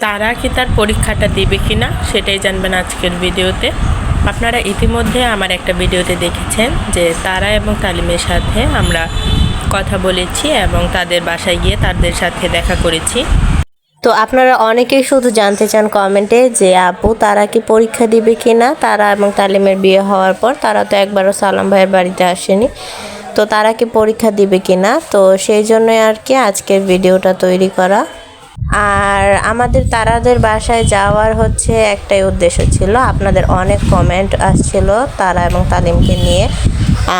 তারা কি তার পরীক্ষাটা দিবে কিনা সেটাই জানবেন আজকের ভিডিওতে। আপনারা ইতিমধ্যে আমার একটা ভিডিওতে দেখেছেন যে তারা এবং তালিমের সাথে আমরা কথা বলেছি এবং তাদের বাসায় গিয়ে তাদের সাথে দেখা করেছি। তো আপনারা অনেকেই শুধু জানতে চান কমেন্টে যে আপু তারা কি পরীক্ষা দিবে কিনা। তারা এবং তালিমের বিয়ে হওয়ার পর তারা তো একবারও সালাম ভাইয়ের বাড়িতে আসেনি, তো তারা কি পরীক্ষা দিবে কিনা। তো সেই জন্যই আর কি আজকের ভিডিওটা তৈরি করা। আর আমাদের তারাদের বাসায় যাওয়ার হচ্ছে একটাই উদ্দেশ্য ছিল, আপনাদের অনেক কমেন্ট আসছিল তারা এবং তালিমকে নিয়ে,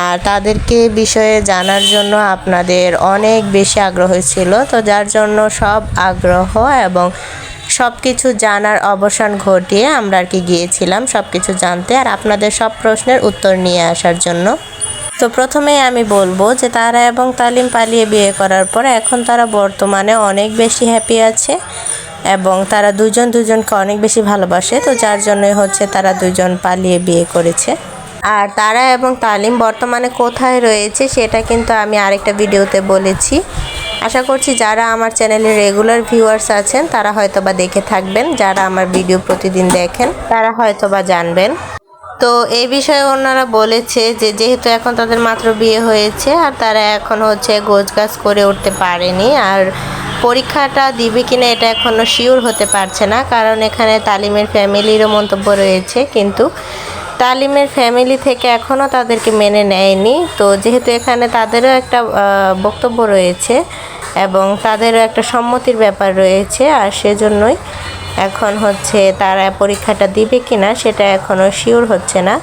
আর তাদেরকে বিষয়ে জানার জন্য আপনাদের অনেক বেশি আগ্রহ ছিল। তো যার জন্য সব আগ্রহ এবং সব কিছু জানার অবসান ঘটিয়ে আমরা আর কি গিয়েছিলাম সব কিছু জানতে আর আপনাদের সব প্রশ্নের উত্তর নিয়ে আসার জন্য। তো প্রথমেই আমি বলবো যে তারা এবং তালিম পালিয়ে বিয়ে করার পর এখন তারা বর্তমানে অনেক বেশি হ্যাপি আছে এবং তারা দুজনকে অনেক বেশি ভালোবাসে। তো যার জন্যই হচ্ছে তারা দুজন পালিয়ে বিয়ে করেছে। আর তারা এবং তালিম বর্তমানে কোথায় রয়েছে সেটা কিন্তু আমি আরেকটা ভিডিওতে বলেছি। আশা করছি যারা আমার চ্যানেলের রেগুলার ভিউয়ার্স আছেন তারা হয়তোবা দেখে থাকবেন, যারা আমার ভিডিও প্রতিদিন দেখেন তারা হয়তোবা জানবেন। তো এই বিষয়ে ওনারা বলেছে যে যেহেতু এখন তাদের মাত্র বিয়ে হয়েছে আর তারা এখন হচ্ছে গোছগাছ করে উঠতে পারেনি, আর পরীক্ষাটা দিবে কিনা এটা এখনও শিওর হতে পারছে না, কারণ এখানে তালিমের ফ্যামিলিরও মন্তব্য রয়েছে, কিন্তু তালিমের ফ্যামিলি থেকে এখনও তাদেরকে মেনে নেয়নি। তো যেহেতু এখানে তাদেরও একটা বক্তব্য রয়েছে এবং তাদেরও একটা সম্মতির ব্যাপার রয়েছে, আর সেজন্যই এখন হচ্ছে তারা পরীক্ষাটা দিবে কিনা সেটা এখনও শিওর হচ্ছে না।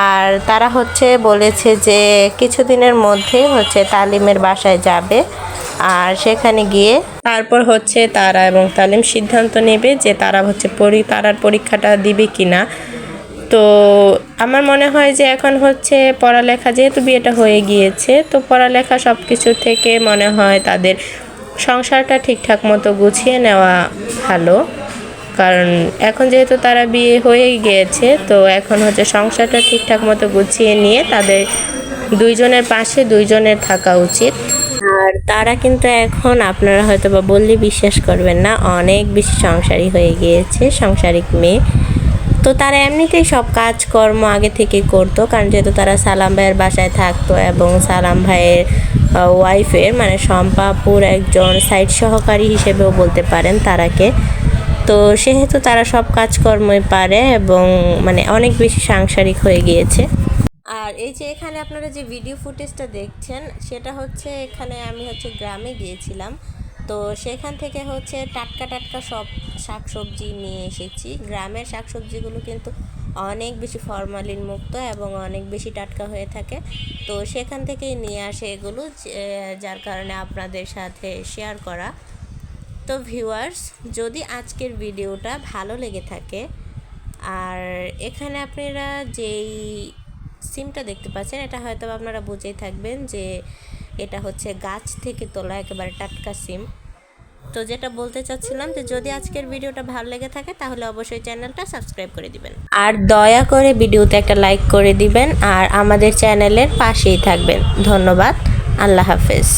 আর তারা হচ্ছে বলেছে যে কিছুদিনের মধ্যে হচ্ছে তালিমের বাসায় যাবে, আর সেখানে গিয়ে তারপর হচ্ছে তারা এবং তালিম সিদ্ধান্ত নেবে যে তারা হচ্ছে তারার পরীক্ষাটা দিবে কিনা। তো আমার মনে হয় যে এখন হচ্ছে পড়ালেখা, যেহেতু বিয়েটা হয়ে গিয়েছে তো পড়ালেখা সব কিছু থেকে মনে হয় তাদের সংসারটা ঠিকঠাক মতো গুছিয়ে নেওয়া ভালো, কারণ এখন যেহেতু তারা বিয়ে হয়ে গিয়েছে তো এখন হচ্ছে সংসারটা ঠিকঠাক মতো গুছিয়ে নিয়ে তাদের দুইজনের পাশে দুইজনের থাকা উচিত। আর তারা কিন্তু এখন আপনারা হয়তো বা বললে বিশ্বাস করবেন না, অনেক বেশি সংসারী হয়ে গিয়েছে, সংসারিক মেয়ে। তো তারা এমনিতেই সব কাজকর্ম আগে থেকে করতো, কারণ যেহেতু তারা সালাম ভাইয়ের বাসায় থাকতো এবং সালাম ভাইয়ের ওয়াইফের মানে শম্পাপুর একজন সাইড সহকারী হিসেবেও বলতে পারেন তারাকে। তো সেহেতু তারা সব কাজকর্মই পারে এবং মানে অনেক বেশি সাংসারিক হয়ে গিয়েছে। আর এই যে এখানে আপনারা যে ভিডিও ফুটেজটা দেখছেন সেটা হচ্ছে এখানে আমি হচ্ছে গ্রামে গিয়েছিলাম, তো সেখান থেকে হচ্ছে টাটকা সব শাকসবজি নিয়ে এসেছি। গ্রামের শাকসবজিগুলো কিন্তু অনেক বেশি ফরমালিন মুক্ত এবং অনেক বেশি টাটকা হয়ে থাকে, তো সেখান থেকেই নিয়ে আসে এগুলো, যার কারণে আপনাদের সাথে শেয়ার করা। তো ভিউয়ার্স, যদি আজকের ভিডিওটা ভালো লেগে থাকে, আর এখানে আপনারা যেই সিমটা দেখতে পাচ্ছেন এটা হয়তো আপনারা বুঝেই থাকবেন যে এটা হচ্ছে গাছ থেকে তোলা একেবারে টাটকা সিম। তো যেটা বলতে চাচ্ছিলাম যে যদি আজকের ভিডিওটা ভালো লেগে থাকে তাহলে অবশ্যই চ্যানেলটা সাবস্ক্রাইব করে দিবেন, আর দয়া করে ভিডিওতে একটা লাইক করে দিবেন, আর আমাদের চ্যানেলের পাশেই থাকবেন। ধন্যবাদ, আল্লাহ হাফেজ।